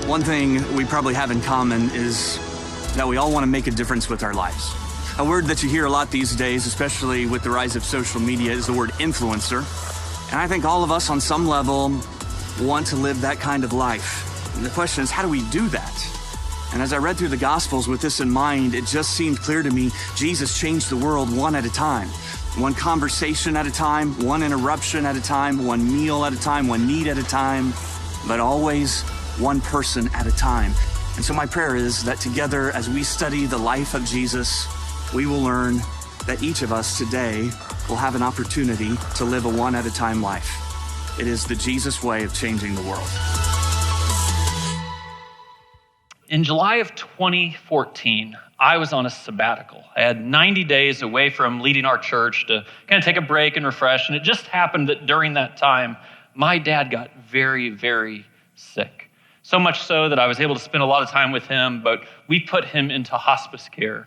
One thing we probably have in common is that we all want to make a difference with our lives. A word that you hear a lot these days, especially with the rise of social media, is the word influencer. And I think all of us on some level want to live that kind of life. And the question is, how do we do that? And as I read through the Gospels with this in mind, it just seemed clear to me, Jesus changed the world one at a time. One conversation at a time, one interruption at a time, one meal at a time, one need at a time, but always one person at a time. And so my prayer is that together, as we study the life of Jesus, we will learn that each of us today will have an opportunity to live a one-at-a-time life. It is the Jesus way of changing the world. In July of 2014, I was on a sabbatical. I had 90 days away from leading our church to kind of take a break and refresh. And it just happened that during that time, my dad got very, very sick. So much so that I was able to spend a lot of time with him, but we put him into hospice care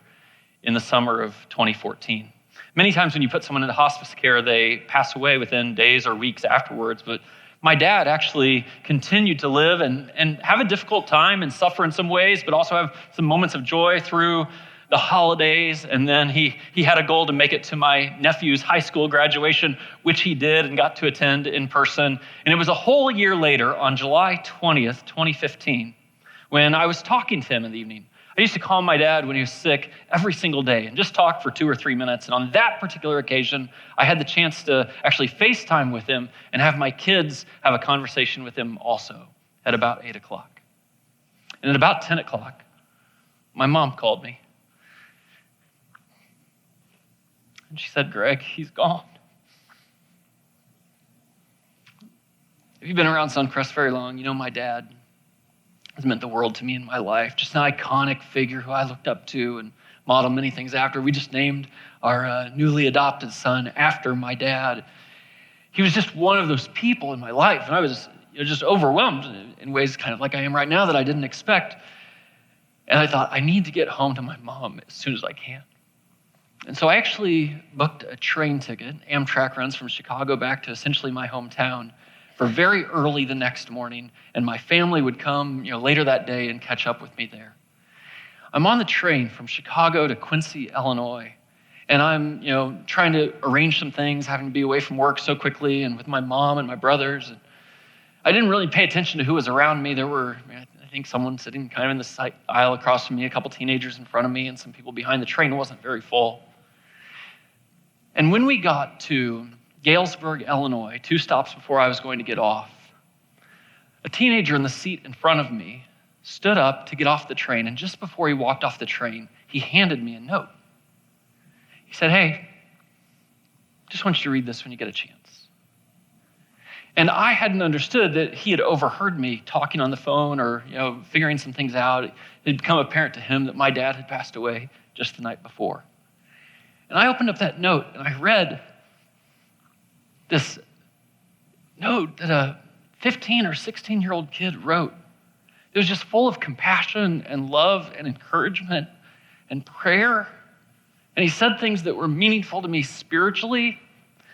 in the summer of 2014. Many times when you put someone into hospice care, they pass away within days or weeks afterwards, but my dad actually continued to live and have a difficult time and suffer in some ways, but also have some moments of joy through the holidays. And then he had a goal to make it to my nephew's high school graduation, which he did and got to attend in person. And it was a whole year later, on July 20th, 2015, when I was talking to him in the evening. I used to call my dad when he was sick every single day and just talk for 2 or 3 minutes. And on that particular occasion, I had the chance to actually FaceTime with him and have my kids have a conversation with him also at about 8 o'clock. And at about 10 o'clock, my mom called me. And she said, "Greg, he's gone." If you've been around Suncrest very long, you know my dad has meant the world to me in my life. Just an iconic figure who I looked up to and modeled many things after. We just named our newly adopted son after my dad. He was just one of those people in my life, and I was just overwhelmed in ways kind of like I am right now that I didn't expect. And I thought, I need to get home to my mom as soon as I can. And so I actually booked a train ticket. Amtrak runs from Chicago back to essentially my hometown for very early the next morning, and my family would come later that day and catch up with me there. I'm on the train from Chicago to Quincy, Illinois, and I'm trying to arrange some things, having to be away from work so quickly and with my mom and my brothers. And I didn't really pay attention to who was around me. There were, I think, someone sitting kind of in the aisle across from me, a couple teenagers in front of me, and some people behind the train. It wasn't very full. And when we got to Galesburg, Illinois, 2 stops before I was going to get off, a teenager in the seat in front of me stood up to get off the train, and just before he walked off the train, he handed me a note. He said, "Hey, just want you to read this when you get a chance." And I hadn't understood that he had overheard me talking on the phone or figuring some things out. It had become apparent to him that my dad had passed away just the night before. And I opened up that note and I read this note that a 15 or 16-year-old kid wrote. It was just full of compassion and love and encouragement and prayer. And he said things that were meaningful to me spiritually,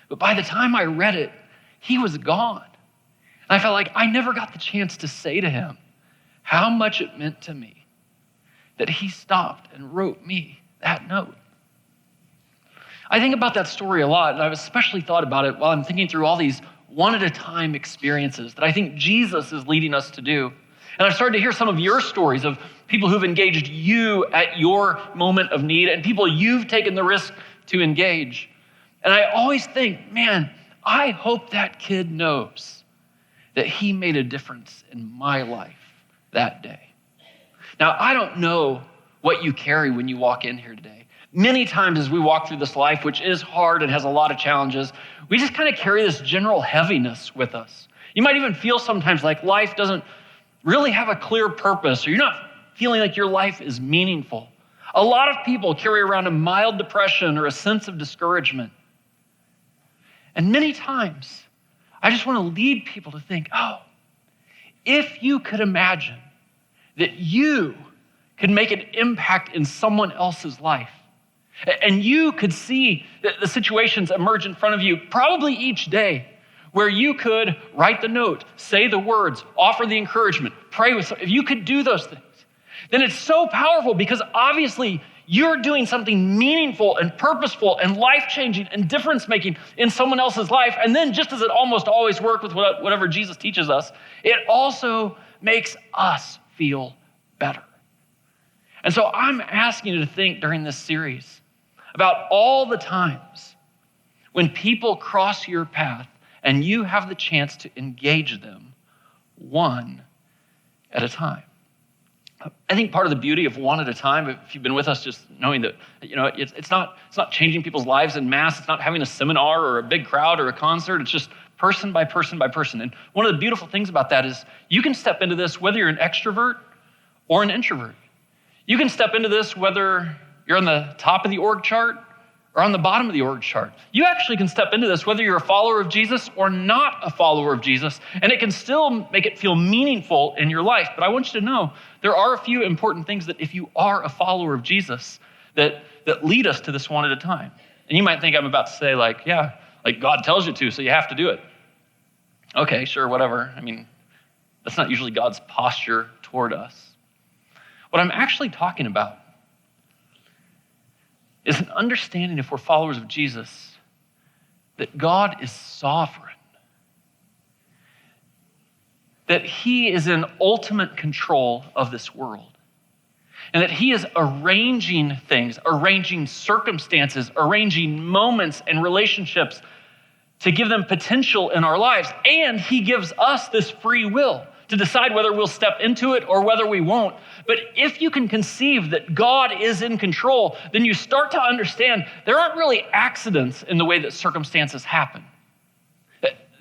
but by the time I read it, he was gone. And I felt like I never got the chance to say to him how much it meant to me that he stopped and wrote me that note. I think about that story a lot, and I've especially thought about it while I'm thinking through all these one-at-a-time experiences that I think Jesus is leading us to do. And I've started to hear some of your stories of people who've engaged you at your moment of need and people you've taken the risk to engage. And I always think, man, I hope that kid knows that he made a difference in my life that day. Now, I don't know what you carry when you walk in here today. Many times as we walk through this life, which is hard and has a lot of challenges, we just kind of carry this general heaviness with us. You might even feel sometimes like life doesn't really have a clear purpose, or you're not feeling like your life is meaningful. A lot of people carry around a mild depression or a sense of discouragement. And many times, I just want to lead people to think, if you could imagine that you could make an impact in someone else's life, and you could see the situations emerge in front of you probably each day where you could write the note, say the words, offer the encouragement, pray with someone. If you could do those things, then it's so powerful because obviously you're doing something meaningful and purposeful and life-changing and difference-making in someone else's life. And then just as it almost always works with whatever Jesus teaches us, it also makes us feel better. And so I'm asking you to think during this series about all the times when people cross your path and you have the chance to engage them one at a time. I think part of the beauty of one at a time, if you've been with us, just knowing that, it's not changing people's lives en masse. It's not having a seminar or a big crowd or a concert. It's just person by person by person. And one of the beautiful things about that is you can step into this whether you're an extrovert or an introvert. You can step into this whether you're on the top of the org chart or on the bottom of the org chart. You actually can step into this whether you're a follower of Jesus or not a follower of Jesus, and it can still make it feel meaningful in your life. But I want you to know there are a few important things that if you are a follower of Jesus that lead us to this one at a time. And you might think I'm about to say like God tells you to, so you have to do it. Okay, sure, whatever. I mean, that's not usually God's posture toward us. What I'm actually talking about is an understanding, if we're followers of Jesus, that God is sovereign, that he is in ultimate control of this world, and that he is arranging things, arranging circumstances, arranging moments and relationships to give them potential in our lives. And he gives us this free will to decide whether we'll step into it or whether we won't. But if you can conceive that God is in control, then you start to understand there aren't really accidents in the way that circumstances happen.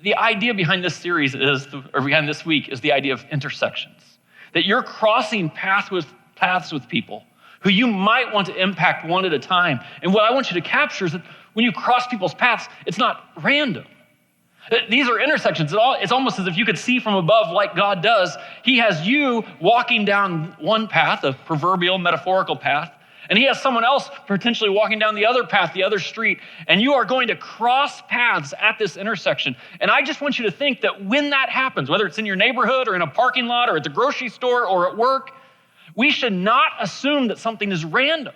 The idea behind this series behind this week is the idea of intersections. That you're crossing paths with people who you might want to impact one at a time. And what I want you to capture is that when you cross people's paths, it's not random. These are intersections. It's almost as if you could see from above like God does. He has you walking down one path, a proverbial metaphorical path, and he has someone else potentially walking down the other path, the other street, and you are going to cross paths at this intersection. And I just want you to think that when that happens, whether it's in your neighborhood or in a parking lot or at the grocery store or at work, we should not assume that something is random,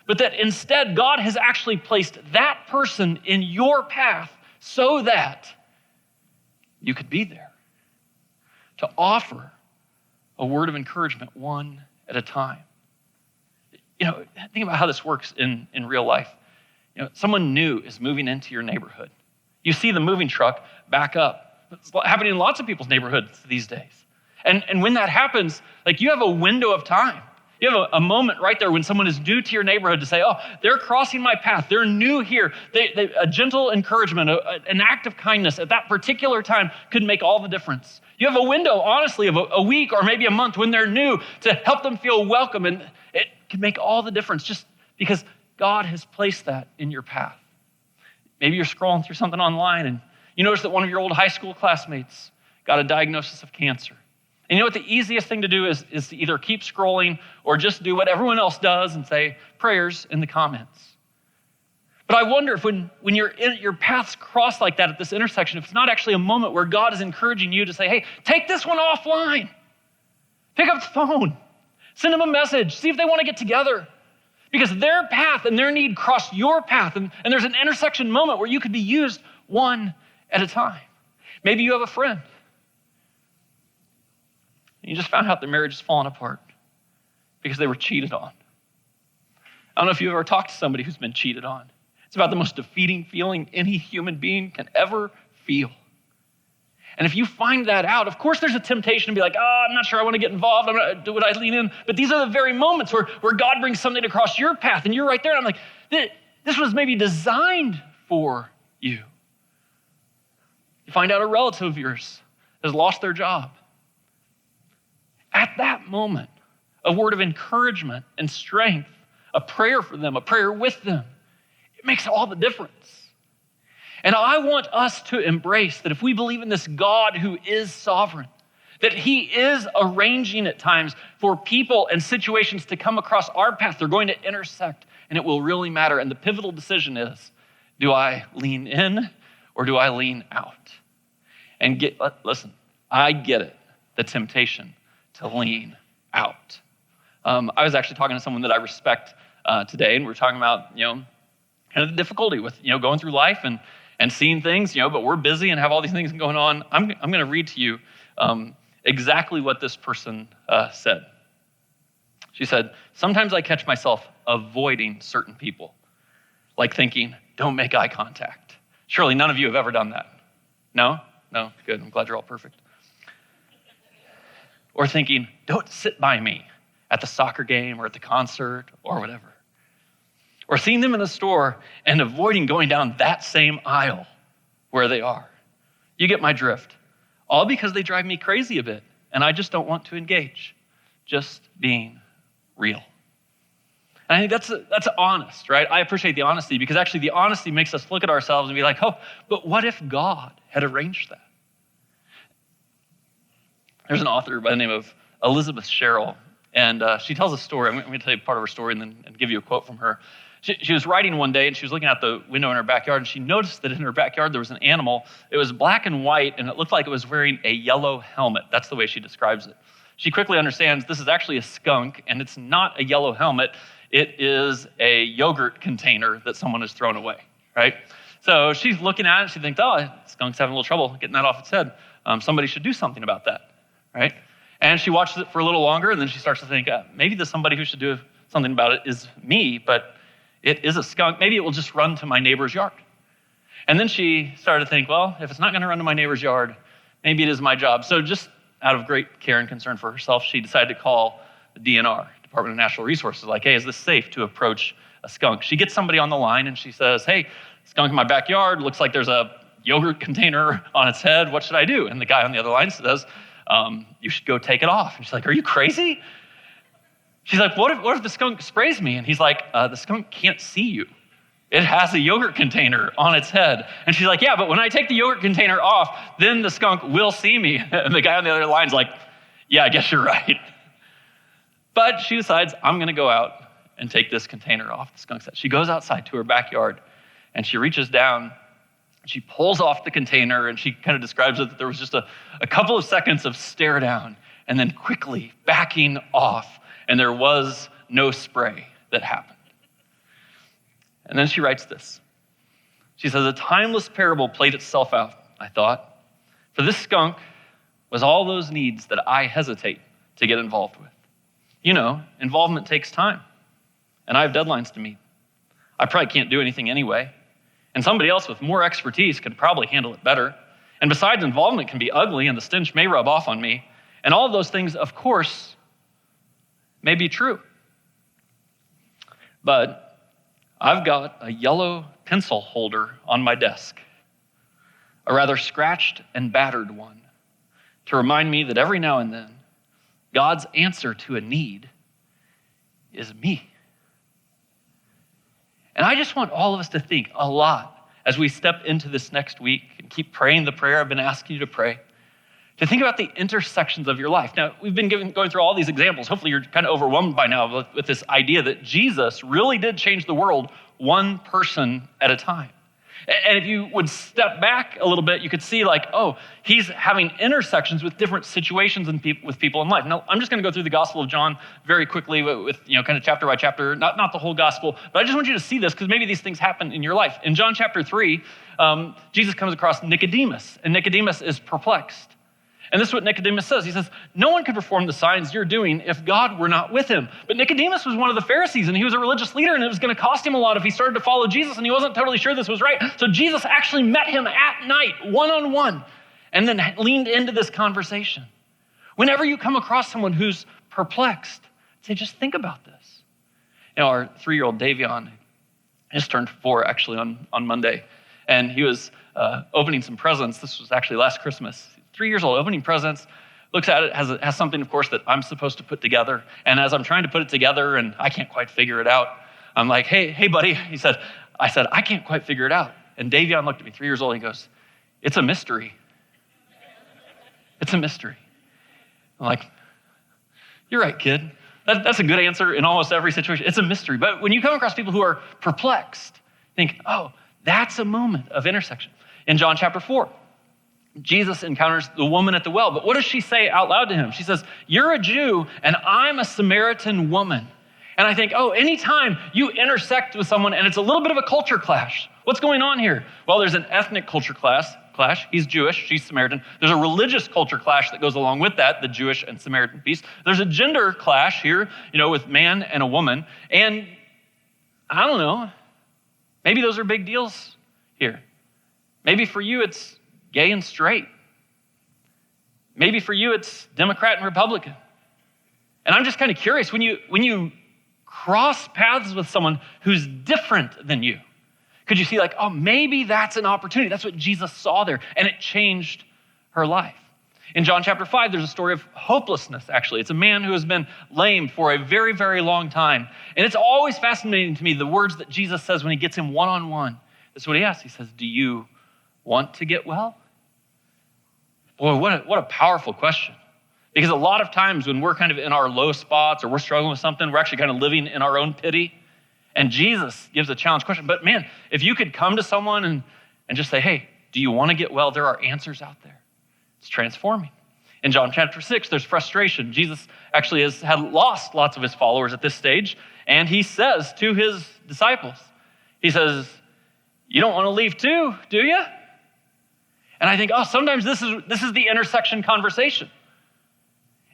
but that instead God has actually placed that person in your path so that you could be there to offer a word of encouragement one at a time. Think about how this works in real life. Someone new is moving into your neighborhood. You see the moving truck back up. It's happening in lots of people's neighborhoods these days. And when that happens, you have a window of time. You have a moment right there when someone is new to your neighborhood to say, oh, they're crossing my path. They're new here. A gentle encouragement, an act of kindness at that particular time could make all the difference. You have a window, honestly, of a week or maybe a month when they're new to help them feel welcome. And it can make all the difference just because God has placed that in your path. Maybe you're scrolling through something online and you notice that one of your old high school classmates got a diagnosis of cancer. And you know what the easiest thing to do is to either keep scrolling or just do what everyone else does and say prayers in the comments. But I wonder if when your paths cross like that at this intersection, if it's not actually a moment where God is encouraging you to say, hey, take this one offline. Pick up the phone. Send them a message. See if they want to get together. Because their path and their need cross your path. And there's an intersection moment where you could be used one at a time. Maybe you have a friend. You just found out their marriage is falling apart because they were cheated on. I don't know if you've ever talked to somebody who's been cheated on. It's about the most defeating feeling any human being can ever feel. And if you find that out, of course there's a temptation to be like, I'm not sure I want to get involved. Would I lean in? But these are the very moments where God brings something across your path and you're right there. And I'm like, this was maybe designed for you. You find out a relative of yours has lost their job. At that moment, a word of encouragement and strength, a prayer for them, a prayer with them, it makes all the difference. And I want us to embrace that if we believe in this God who is sovereign, that he is arranging at times for people and situations to come across our path. They're going to intersect and it will really matter. And the pivotal decision is, do I lean in or do I lean out? And listen, I get it, the temptation to lean out. I was actually talking to someone that I respect today, and we're talking about, kind of the difficulty with, going through life and seeing things, but we're busy and have all these things going on. I'm going to read to you exactly what this person said. She said, "Sometimes I catch myself avoiding certain people, like thinking, don't make eye contact." Surely none of you have ever done that. No? No? Good. I'm glad you're all perfect. Or thinking, don't sit by me at the soccer game or at the concert or whatever. Or seeing them in the store and avoiding going down that same aisle where they are. You get my drift. All because they drive me crazy a bit and I just don't want to engage. Just being real. And I think that's honest, right? I appreciate the honesty because actually the honesty makes us look at ourselves and be like, oh, but what if God had arranged that? There's an author by the name of Elizabeth Sherrill, and she tells a story. I'm going to tell you part of her story and give you a quote from her. She was writing one day, and she was looking out the window in her backyard, and she noticed that in her backyard there was an animal. It was black and white, and it looked like it was wearing a yellow helmet. That's the way she describes it. She quickly understands this is actually a skunk, and it's not a yellow helmet. It is a yogurt container that someone has thrown away, right? So she's looking at it, and she thinks, oh, skunk's having a little trouble getting that off its head. Somebody should do something about that, right? And she watches it for a little longer, and then she starts to think, maybe the somebody who should do something about it is me, but it is a skunk. Maybe it will just run to my neighbor's yard. And then she started to think, well, if it's not going to run to my neighbor's yard, maybe it is my job. So just out of great care and concern for herself, she decided to call the DNR, Department of Natural Resources, like, hey, is this safe to approach a skunk? She gets somebody on the line, and she says, hey, skunk in my backyard. Looks like there's a yogurt container on its head. What should I do? And the guy on the other line says, you should go take it off. And she's like, are you crazy? She's like, what if the skunk sprays me? And he's like, the skunk can't see you. It has a yogurt container on its head. And she's like, yeah, but when I take the yogurt container off, then the skunk will see me. And the guy on the other line's like, yeah, I guess you're right. But she decides, I'm going to go out and take this container off the skunk's head. She goes outside to her backyard, and she reaches down, she pulls off the container, and she kind of describes it that there was just a couple of seconds of stare down, and then quickly backing off, and there was no spray that happened. And then she writes this. She says, a timeless parable played itself out, I thought. For this skunk was all those needs that I hesitate to get involved with. Involvement takes time, and I have deadlines to meet. I probably can't do anything anyway, and somebody else with more expertise could probably handle it better. And besides, involvement can be ugly, and the stench may rub off on me, and all of those things, of course, may be true. But I've got a yellow pencil holder on my desk, a rather scratched and battered one, to remind me that every now and then, God's answer to a need is me. And I just want all of us to think a lot as we step into this next week and keep praying the prayer I've been asking you to pray, to think about the intersections of your life. Now, we've been going through all these examples. Hopefully you're kind of overwhelmed by now with this idea that Jesus really did change the world one person at a time. And if you would step back a little bit, you could see he's having intersections with different situations and with people in life. Now, I'm just going to go through the Gospel of John very quickly with kind of chapter by chapter, not the whole gospel, but I just want you to see this because maybe these things happen in your life. In John chapter 3, Jesus comes across Nicodemus, and Nicodemus is perplexed. And this is what Nicodemus says. He says, no one could perform the signs you're doing if God were not with him. But Nicodemus was one of the Pharisees, and he was a religious leader, and it was going to cost him a lot if he started to follow Jesus, and he wasn't totally sure this was right. So Jesus actually met him at night, one-on-one, and then leaned into this conversation. Whenever you come across someone who's perplexed, say, just think about this. Our 3-year-old Davion just turned 4 actually on Monday, and he was opening some presents. This was actually last Christmas. 3 years old, opening presents, looks at it, has something, of course, that I'm supposed to put together. And as I'm trying to put it together and I can't quite figure it out, I'm like, hey, buddy. I said, I can't quite figure it out. And Davion looked at me, 3 years old, and he goes, it's a mystery. It's a mystery. I'm like, you're right, kid. That's a good answer in almost every situation. It's a mystery. But when you come across people who are perplexed, think, oh, that's a moment of intersection. In John chapter 4, Jesus encounters the woman at the well. But what does she say out loud to him? She says, "You're a Jew and I'm a Samaritan woman." And I think, anytime you intersect with someone and it's a little bit of a culture clash, what's going on here? Well, there's an ethnic culture clash. He's Jewish, she's Samaritan. There's a religious culture clash that goes along with that, the Jewish and Samaritan piece. There's a gender clash here, with man and a woman. And I don't know, maybe those are big deals here. Maybe for you it's gay and straight. Maybe for you it's Democrat and Republican. And I'm just kind of curious, when you cross paths with someone who's different than you, could you see maybe that's an opportunity? That's what Jesus saw there, and it changed her life. In John chapter 5, there's a story of hopelessness, actually. It's a man who has been lame for a very, very long time. And it's always fascinating to me, the words that Jesus says when he gets him one-on-one. That's what he asks. He says, "Do you want to get well?" Boy, what a powerful question. Because a lot of times when we're kind of in our low spots or we're struggling with something, we're actually kind of living in our own pity. And Jesus gives a challenge question. But man, if you could come to someone and just say, "Hey, do you want to get well?" There are answers out there. It's transforming. In John chapter 6, there's frustration. Jesus actually had lost lots of his followers at this stage. And he says to his disciples, he says, "You don't want to leave too, do you?" And I think, sometimes this is the intersection conversation.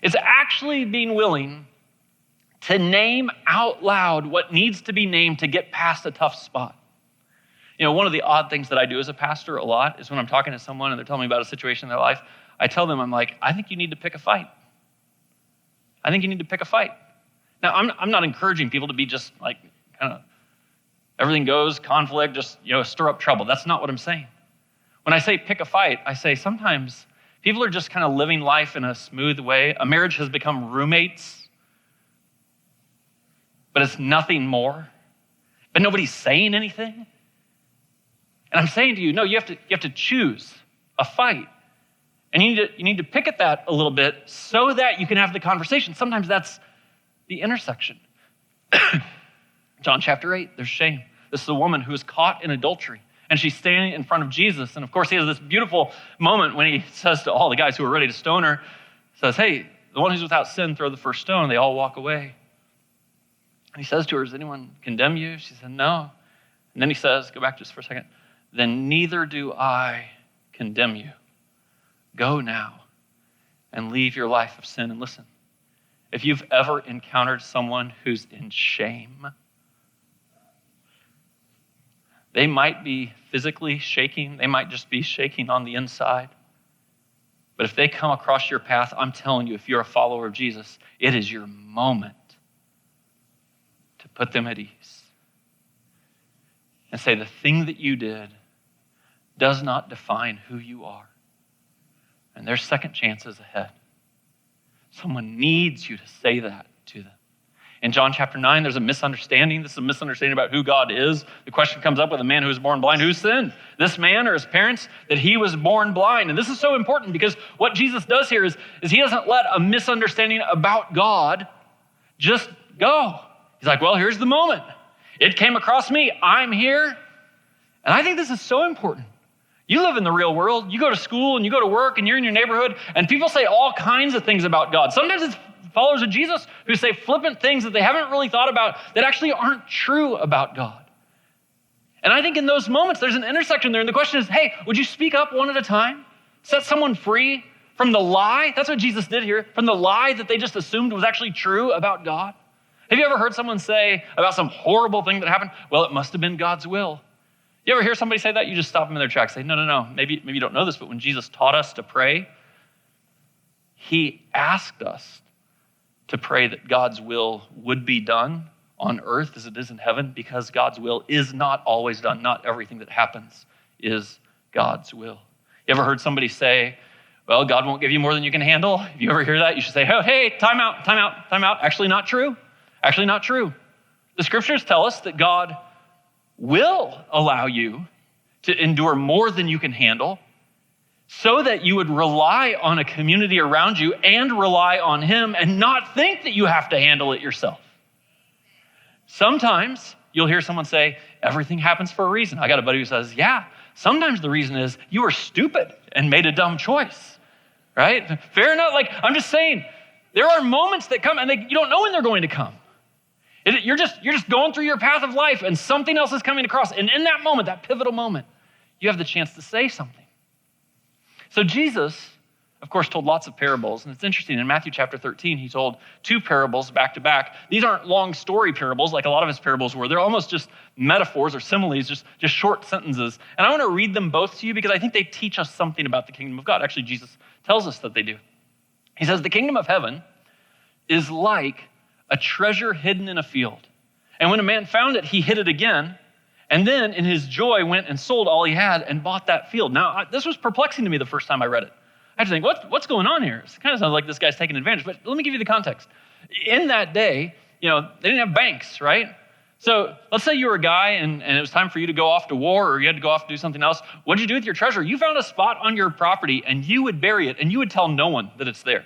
It's actually being willing to name out loud what needs to be named to get past a tough spot. One of the odd things that I do as a pastor a lot is when I'm talking to someone and they're telling me about a situation in their life, I tell them, I'm like, "I think you need to pick a fight. I think you need to pick a fight." Now, I'm not encouraging people to be just kind of everything goes, conflict, just stir up trouble. That's not what I'm saying. When I say pick a fight, I say sometimes people are just kind of living life in a smooth way. A marriage has become roommates, but it's nothing more. But nobody's saying anything. And I'm saying to you, no, you have to choose a fight. And you need to pick at that a little bit so that you can have the conversation. Sometimes that's the intersection. John chapter 8, there's shame. This is a woman who is caught in adultery. And she's standing in front of Jesus. And of course, he has this beautiful moment when he says to all the guys who are ready to stone her, says, "Hey, the one who's without sin, throw the first stone." They all walk away. And he says to her, "Does anyone condemn you?" She said, "No." And then he says, go back just for a second, "Then neither do I condemn you. Go now and leave your life of sin." And listen, if you've ever encountered someone who's in shame, they might be physically shaking. They might just be shaking on the inside. But if they come across your path, I'm telling you, if you're a follower of Jesus, it is your moment to put them at ease and say, the thing that you did does not define who you are. And there's second chances ahead. Someone needs you to say that to them. In John chapter 9, there's a misunderstanding. This is a misunderstanding about who God is. The question comes up with a man who was born blind. Who sinned? This man or his parents? That he was born blind. And this is so important because what Jesus does here is he doesn't let a misunderstanding about God just go. He's like, well, here's the moment. It came across me. I'm here. And I think this is so important. You live in the real world. You go to school and you go to work and you're in your neighborhood and people say all kinds of things about God. Sometimes it's followers of Jesus who say flippant things that they haven't really thought about that actually aren't true about God. And I think in those moments, there's an intersection there. And the question is, hey, would you speak up one at a time? Set someone free from the lie? That's what Jesus did here. From the lie that they just assumed was actually true about God. Have you ever heard someone say about some horrible thing that happened? Well, it must have been God's will. You ever hear somebody say that? You just stop them in their tracks. Say, no. Maybe you don't know this, but when Jesus taught us to pray, he asked us to pray that God's will would be done on earth as it is in heaven, because God's will is not always done. Not everything that happens is God's will. You ever heard somebody say, well, God won't give you more than you can handle? If you ever hear that, you should say, oh, hey, time out. Actually not true. The scriptures tell us that God will allow you to endure more than you can handle so that you would rely on a community around you and rely on him and not think that you have to handle it yourself. Sometimes you'll hear someone say, everything happens for a reason. I got a buddy who says, yeah, Sometimes the reason is you were stupid and made a dumb choice, right? Fair enough. Like, I'm just saying, there are moments that come and you don't know when they're going to come. You're just going through your path of life and something else is coming across. And in that moment, that pivotal moment, you have the chance to say something. So Jesus, of course, told lots of parables. And it's interesting, in Matthew chapter 13, he told 2 parables back to back. These aren't long story parables like a lot of his parables were. They're almost just metaphors or similes, just short sentences. And I want to read them both to you because I think they teach us something about the kingdom of God. Actually, Jesus tells us that they do. He says, the kingdom of heaven is like a treasure hidden in a field. And when a man found it, he hid it again. And then in his joy went and sold all he had and bought that field. Now, this was perplexing to me the first time I read it. I had to think, what's going on here? It kind of sounds like this guy's taking advantage, but let me give you the context. In that day, they didn't have banks, right? So let's say you were a guy and it was time for you to go off to war or you had to go off to do something else. What did you do with your treasure? You found a spot on your property and you would bury it and you would tell no one that it's there.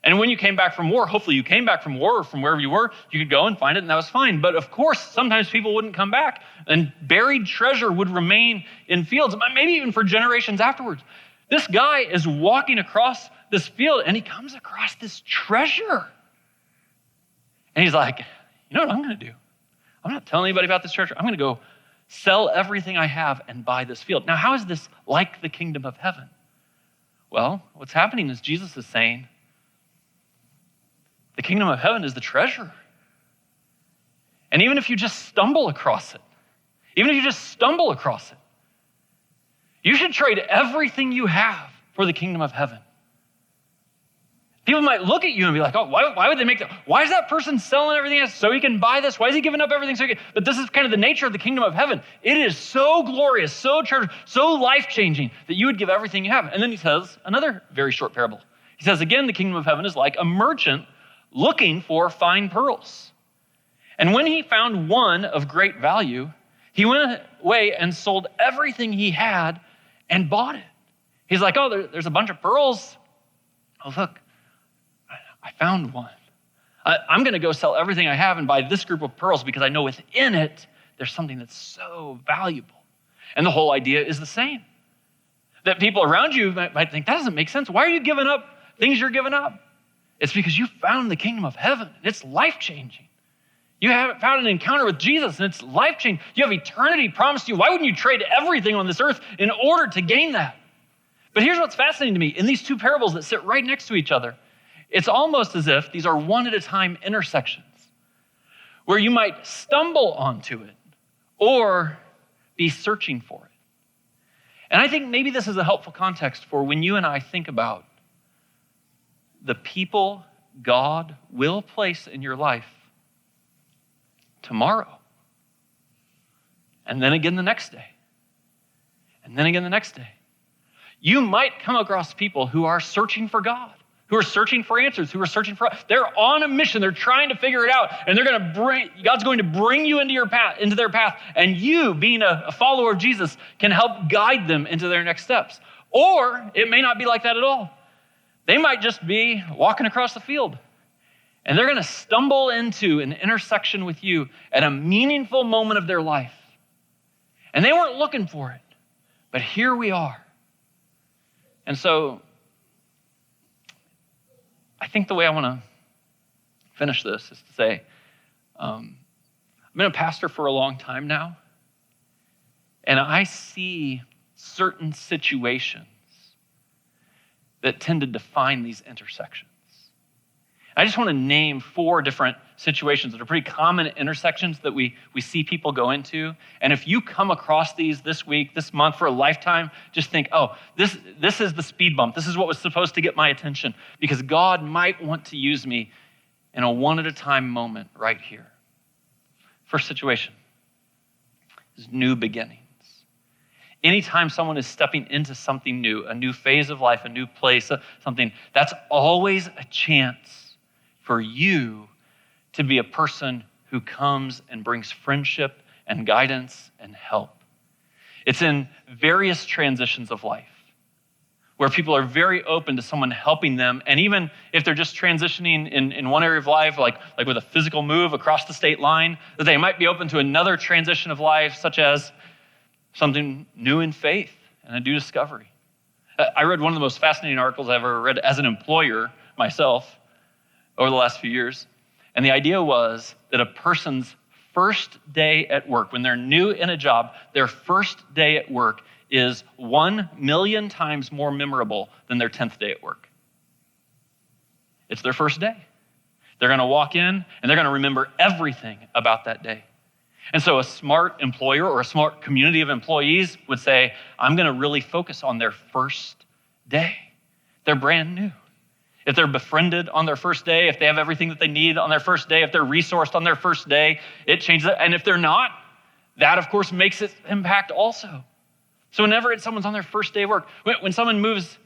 And when you came back from war, hopefully you came back from war or from wherever you were, you could go and find it and that was fine. But of course, sometimes people wouldn't come back and buried treasure would remain in fields, maybe even for generations afterwards. This guy is walking across this field and he comes across this treasure. And he's like, you know what I'm going to do? I'm not telling anybody about this treasure. I'm going to go sell everything I have and buy this field. Now, how is this like the kingdom of heaven? Well, what's happening is Jesus is saying, the kingdom of heaven is the treasure. And even if you just stumble across it, you should trade everything you have for the kingdom of heaven. People might look at you and be like, oh, why would they make that? Why is that person selling everything else so he can buy this? Why is he giving up everything so he can? But this is kind of the nature of the kingdom of heaven. It is so glorious, so treasured, so life-changing that you would give everything you have. And then he says another very short parable. He says, again, the kingdom of heaven is like a merchant looking for fine pearls. And when he found one of great value, he went away and sold everything he had and bought it. He's like, oh, there's a bunch of pearls. Oh, look, I found one. I'm going to go sell everything I have and buy this group of pearls because I know within it, there's something that's so valuable. And the whole idea is the same. That people around you might think, that doesn't make sense. Why are you giving up things you're giving up? It's because you found the kingdom of heaven. And it's life-changing. You have found an encounter with Jesus and it's life-changing. You have eternity promised you. Why wouldn't you trade everything on this earth in order to gain that? But here's what's fascinating to me. In these 2 parables that sit right next to each other, it's almost as if these are one-at-a-time intersections where you might stumble onto it or be searching for it. And I think maybe this is a helpful context for when you and I think about the people God will place in your life tomorrow, and then again the next day, and then again the next day. You might come across people who are searching for God, who are searching for answers, who are searching for, they're on a mission, they're trying to figure it out, and God's going to bring you into their path, and you, being a follower of Jesus, can help guide them into their next steps. Or it may not be like that at all. They might just be walking across the field, and they're going to stumble into an intersection with you at a meaningful moment of their life. And they weren't looking for it, but here we are. And so I think the way I want to finish this is to say, I've been a pastor for a long time now, and I see certain situations that tend to define these intersections. I just want to name 4 different situations that are pretty common intersections that we see people go into. And if you come across these this week, this month, for a lifetime, just think, oh, this is the speed bump. This is what was supposed to get my attention because God might want to use me in a one-at-a-time moment right here. First situation is new beginnings. Anytime someone is stepping into something new, a new phase of life, a new place, something, that's always a chance for you to be a person who comes and brings friendship and guidance and help. It's in various transitions of life where people are very open to someone helping them. And even if they're just transitioning in one area of life, like with a physical move across the state line, that they might be open to another transition of life, such as something new in faith and a new discovery. I read one of the most fascinating articles I've ever read as an employer myself over the last few years. And the idea was that a person's first day at work, when they're new in a job, their first day at work is 1 million times more memorable than their 10th day at work. It's their first day. They're going to walk in and they're going to remember everything about that day. And so a smart employer or a smart community of employees would say, I'm going to really focus on their first day. They're brand new. If they're befriended on their first day, if they have everything that they need on their first day, if they're resourced on their first day, it changes it. And if they're not, that of course makes its impact also. So whenever someone's on their first day of work, when someone moves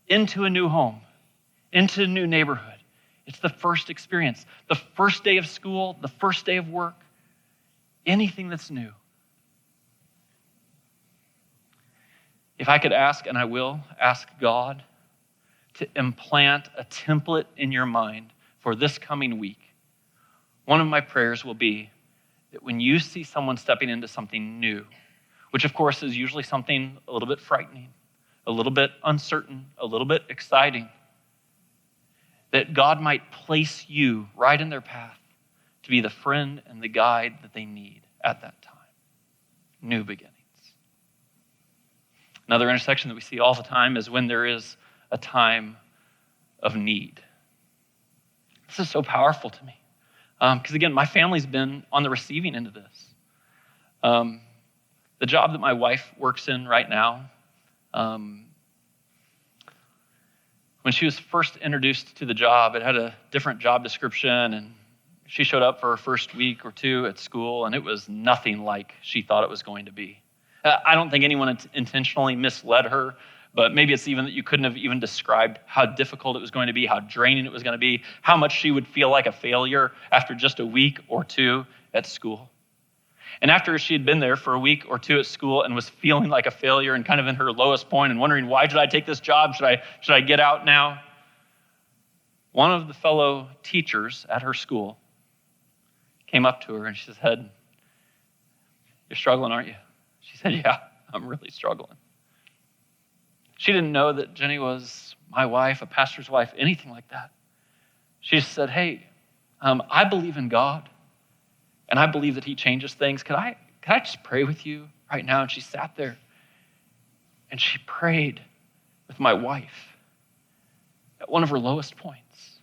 into a new home, into a new neighborhood, it's the first experience, the first day of school, the first day of work, anything that's new. If I could ask, and I will ask God to implant a template in your mind for this coming week, one of my prayers will be that when you see someone stepping into something new, which of course is usually something a little bit frightening, a little bit uncertain, a little bit exciting, that God might place you right in their path to be the friend and the guide that they need at that time. New beginnings. Another intersection that we see all the time is when there is a time of need. This is so powerful to me. Because again, my family's been on the receiving end of this. The job that my wife works in right now, when she was first introduced to the job, it had a different job description, and she showed up for her first week or two at school, and it was nothing like she thought it was going to be. I don't think anyone intentionally misled her, but maybe it's even that you couldn't have even described how difficult it was going to be, how draining it was going to be, how much she would feel like a failure after just a week or two at school. And after she had been there for a week or two at school and was feeling like a failure and kind of in her lowest point and wondering, why should I take this job? Should I get out now? One of the fellow teachers at her school came up to her and she said, "You're struggling, aren't you?" She said, "Yeah, I'm really struggling." She didn't know that Jenny was my wife, a pastor's wife, anything like that. She just said, "Hey, I believe in God, and I believe that he changes things. Could I just pray with you right now?" And she sat there, and she prayed with my wife at one of her lowest points.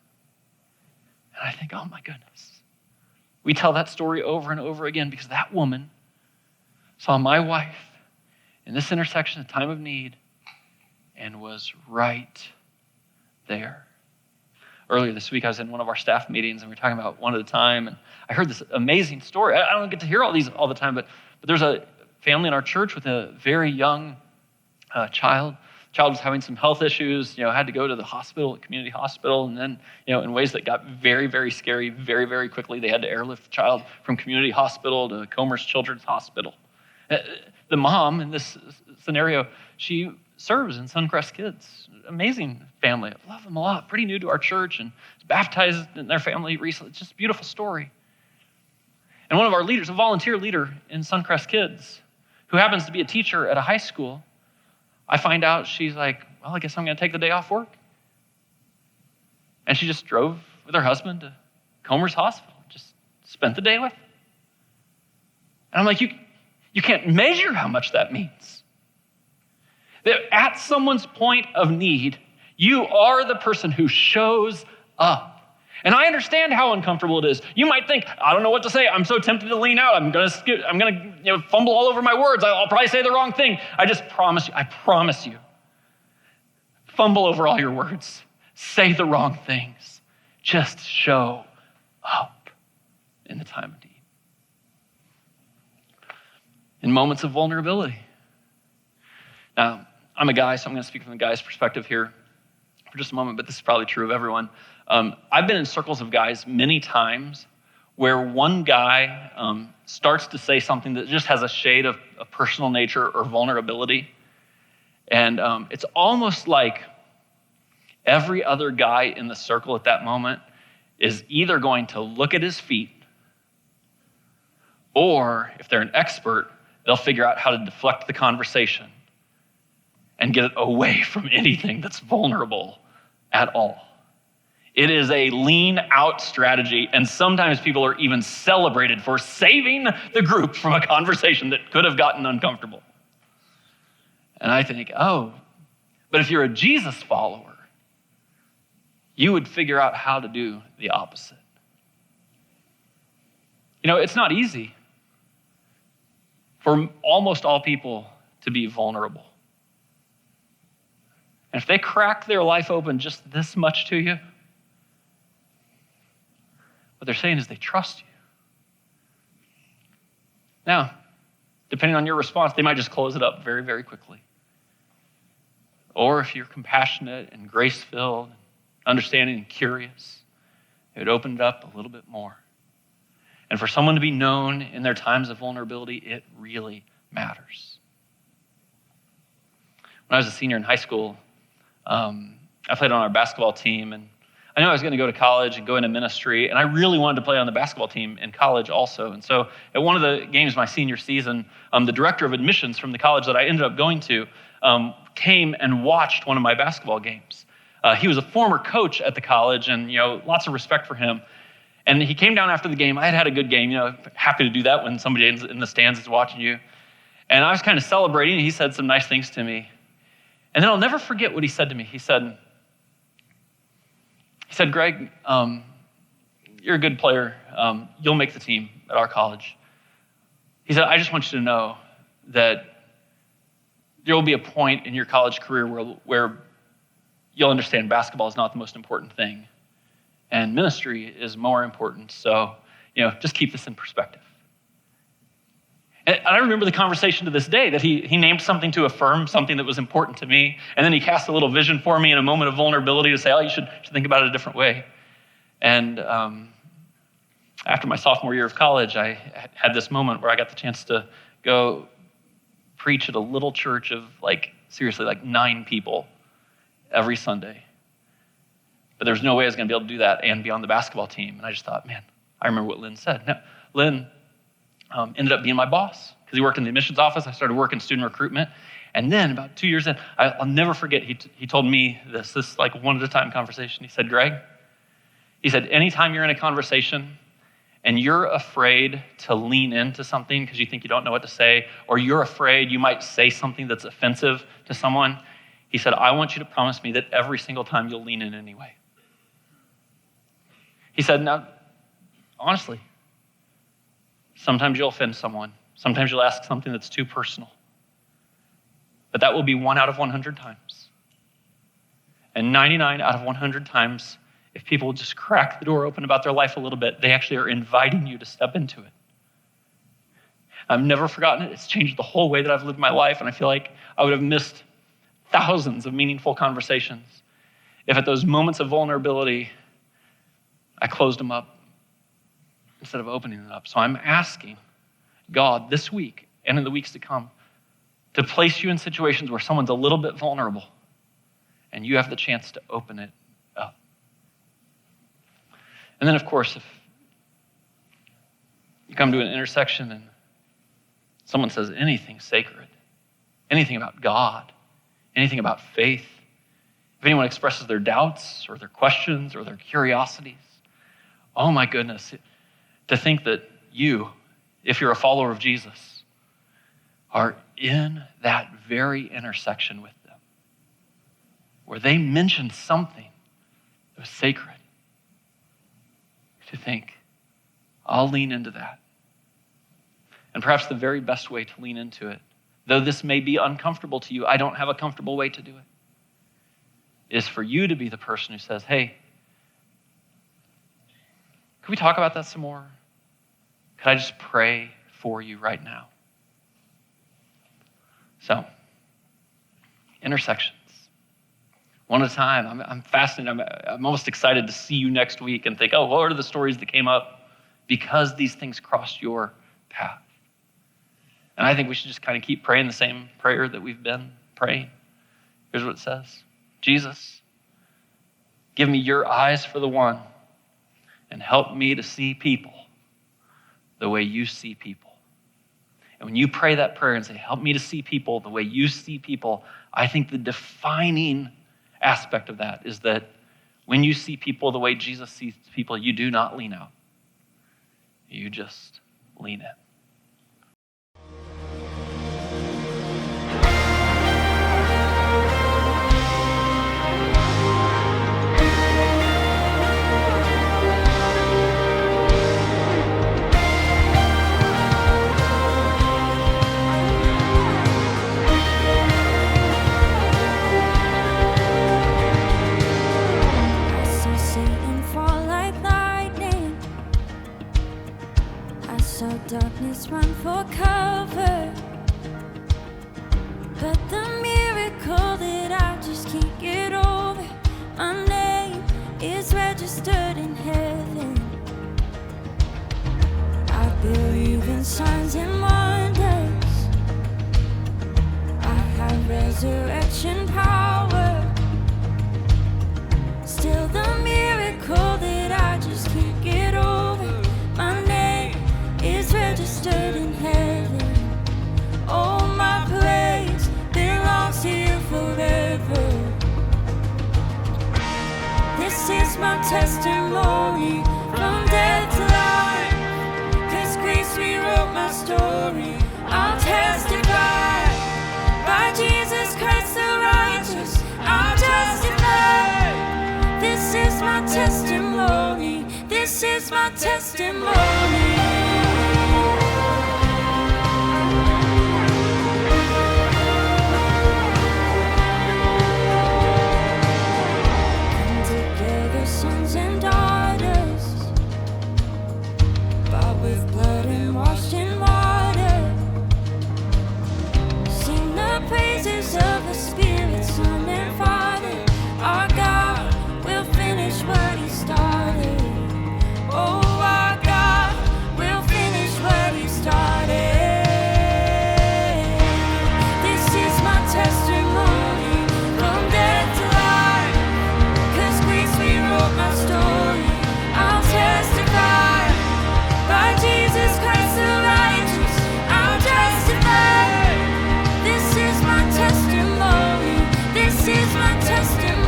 And I think, oh my goodness. We tell that story over and over again because that woman saw my wife in this intersection, a time of need, and was right there. Earlier this week, I was in one of our staff meetings, and we were talking about one at a time, and I heard this amazing story. I don't get to hear all these all the time, but there's a family in our church with a very young child. The child was having some health issues, had to go to the hospital, community hospital, and then, in ways that got very, very scary, very, very quickly, they had to airlift the child from community hospital to Comer's Children's Hospital. The mom in this scenario, she serves in Suncrest Kids. Amazing family. I love them a lot. Pretty new to our church and was baptized in their family recently. It's just a beautiful story. And one of our leaders, a volunteer leader in Suncrest Kids, who happens to be a teacher at a high school, I find out she's like, well, I guess I'm going to take the day off work. And she just drove with her husband to Comer's Hospital, just spent the day with them. And I'm like, you can't measure how much that means. That at someone's point of need, you are the person who shows up. And I understand how uncomfortable it is. You might think, I don't know what to say. I'm so tempted to lean out. I'm gonna fumble all over my words. I'll probably say the wrong thing. I promise you. Fumble over all your words. Say the wrong things. Just show up in the time of need. In moments of vulnerability. Now, I'm a guy, so I'm going to speak from the guy's perspective here for just a moment, but this is probably true of everyone. I've been in circles of guys many times where one guy starts to say something that just has a shade of a personal nature or vulnerability. And it's almost like every other guy in the circle at that moment is either going to look at his feet or, if they're an expert, they'll figure out how to deflect the conversation and get it away from anything that's vulnerable at all. It is a lean out strategy, and sometimes people are even celebrated for saving the group from a conversation that could have gotten uncomfortable. And I think, oh, but if you're a Jesus follower, you would figure out how to do the opposite. It's not easy for almost all people to be vulnerable. And if they crack their life open just this much to you, what they're saying is they trust you. Now, depending on your response, they might just close it up very, very quickly. Or if you're compassionate and grace-filled, understanding and curious, it would open it up a little bit more. And for someone to be known in their times of vulnerability, it really matters. When I was a senior in high school, I played on our basketball team, and I knew I was going to go to college and go into ministry, and I really wanted to play on the basketball team in college also. And so at one of the games my senior season, the director of admissions from the college that I ended up going to came and watched one of my basketball games. He was a former coach at the college, and lots of respect for him. And he came down after the game. I had a good game, happy to do that when somebody in the stands is watching you. And I was kind of celebrating, and he said some nice things to me. And then I'll never forget what he said to me. He said, Greg, you're a good player. You'll make the team at our college. He said, I just want you to know that there will be a point in your college career where you'll understand basketball is not the most important thing, and ministry is more important. So, just keep this in perspective. And I remember the conversation to this day that he named something to affirm something that was important to me, and then he cast a little vision for me in a moment of vulnerability to say, oh, you should think about it a different way. And after my sophomore year of college, I had this moment where I got the chance to go preach at a little church of seriously 9 people every Sunday. But there was no way I was going to be able to do that and be on the basketball team. And I just thought, man, I remember what Lynn said. Now, Lynn ended up being my boss because he worked in the admissions office. I started working student recruitment. And then about 2 years in, I'll never forget, he told me this one at a time conversation. He said, Greg, he said, anytime you're in a conversation and you're afraid to lean into something because you think you don't know what to say, or you're afraid you might say something that's offensive to someone, he said, I want you to promise me that every single time you'll lean in anyway. He said, now, honestly, sometimes you'll offend someone. Sometimes you'll ask something that's too personal. But that will be 1 out of 100 times. And 99 out of 100 times, if people just crack the door open about their life a little bit, they actually are inviting you to step into it. I've never forgotten it. It's changed the whole way that I've lived my life, and I feel like I would have missed thousands of meaningful conversations if at those moments of vulnerability, I closed them up instead of opening it up. So I'm asking God this week and in the weeks to come to place you in situations where someone's a little bit vulnerable and you have the chance to open it up. And then, of course, if you come to an intersection and someone says anything sacred, anything about God, anything about faith, if anyone expresses their doubts or their questions or their curiosities, oh my goodness, to think that you, if you're a follower of Jesus, are in that very intersection with them, where they mentioned something that was sacred, to think, I'll lean into that. And perhaps the very best way to lean into it, though this may be uncomfortable to you, I don't have a comfortable way to do it, is for you to be the person who says, hey, can we talk about that some more? Could I just pray for you right now? So, intersections. One at a time. I'm fascinated. I'm almost excited to see you next week and think, oh, what are the stories that came up because these things crossed your path? And I think we should just kind of keep praying the same prayer that we've been praying. Here's what it says. Jesus, give me your eyes for the one and help me to see people the way you see people. And when you pray that prayer and say, help me to see people the way you see people, I think the defining aspect of that is that when you see people the way Jesus sees people, you do not lean out. You just lean in. Darkness run for cover, but the miracle that I just can't get over, my name is registered in heaven. I believe in signs and wonders. I have resurrection power. Still the miracle that I just can't get over, my name is registered in heaven. Oh, my praise belongs to you forever. This is my testimony from death to life. 'Cause grace rewrote my story. I'll testify by Jesus Christ the righteous. I'll testify. This is my testimony. This is my testimony. Sons and daughters, bought with blood and washed in water. Sing the praises of the Spirit, Son and Father. Our God will finish what He started. Oh, our God will finish what He started. This is my testimony from death to life. 'Cause grace rewrote my story. I'll testify by Jesus Christ the righteous. I'll testify. This is my testimony. This is my testimony.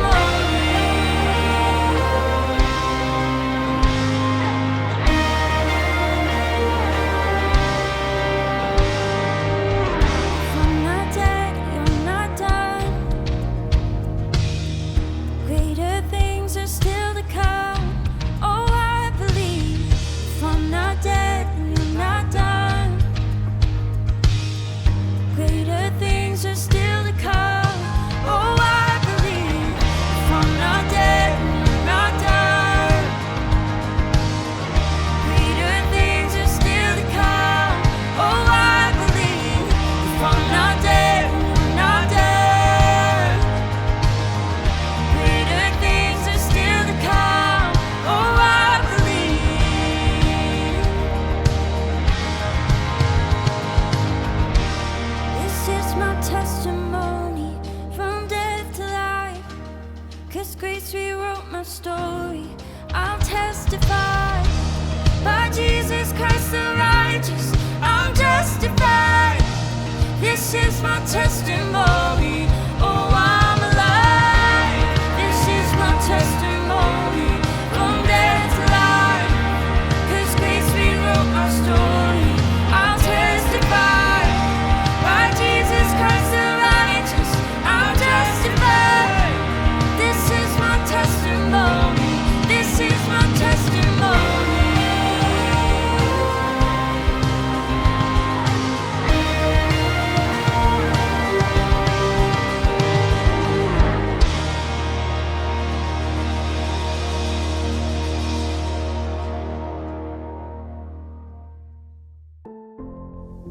If I'm not dead, you're not done. Greater things are still to come. Oh, I believe. If I'm not dead, you're not done. Greater things are still to come. Oh, I believe. If I'm not dead, you're not done. Greater things are still to come. Oh, I believe. If I'm not dead, you're not done. Greater things are still to come. Oh, I believe. This is my testimony from death to life. 'Cause grace rewrote my story. I'll testify by Jesus Christ the righteous. I'm justified. This is my testimony. Oh, I'm alive. This is my testimony from death to life. 'Cause grace rewrote my story. I'll testify by Jesus Christ the righteous. I'll testify. This is my testimony. This is my testimony.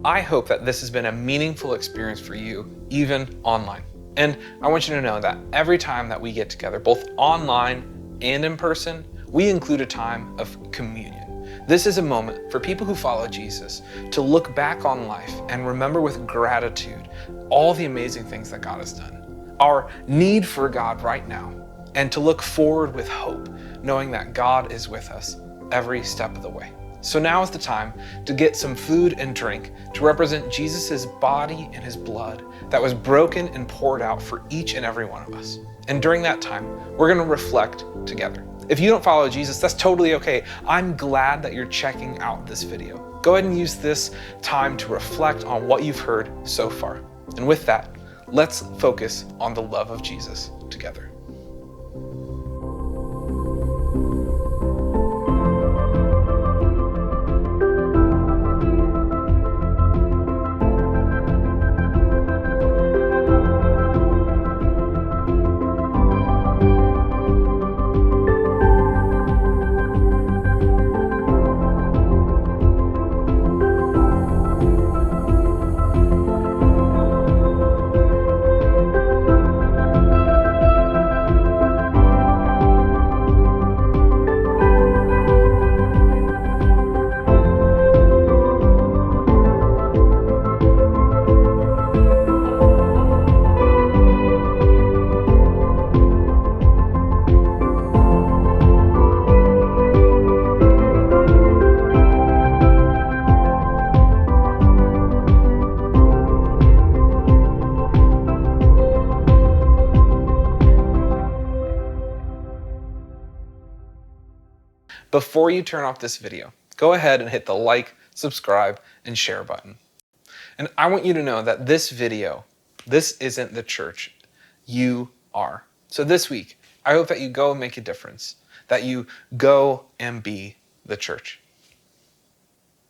I hope that this has been a meaningful experience for you, even online. And I want you to know that every time that we get together, both online and in person, we include a time of communion. This is a moment for people who follow Jesus to look back on life and remember with gratitude all the amazing things that God has done, our need for God right now, and to look forward with hope, knowing that God is with us every step of the way. So now is the time to get some food and drink to represent Jesus' body and his blood that was broken and poured out for each and every one of us. And during that time, we're going to reflect together. If you don't follow Jesus, that's totally okay. I'm glad that you're checking out this video. Go ahead and use this time to reflect on what you've heard so far. And with that, let's focus on the love of Jesus together. Before you turn off this video, go ahead and hit the like, subscribe, and share button. And I want you to know that this video, this isn't the church. You are. So this week, I hope that you go and make a difference, that you go and be the church.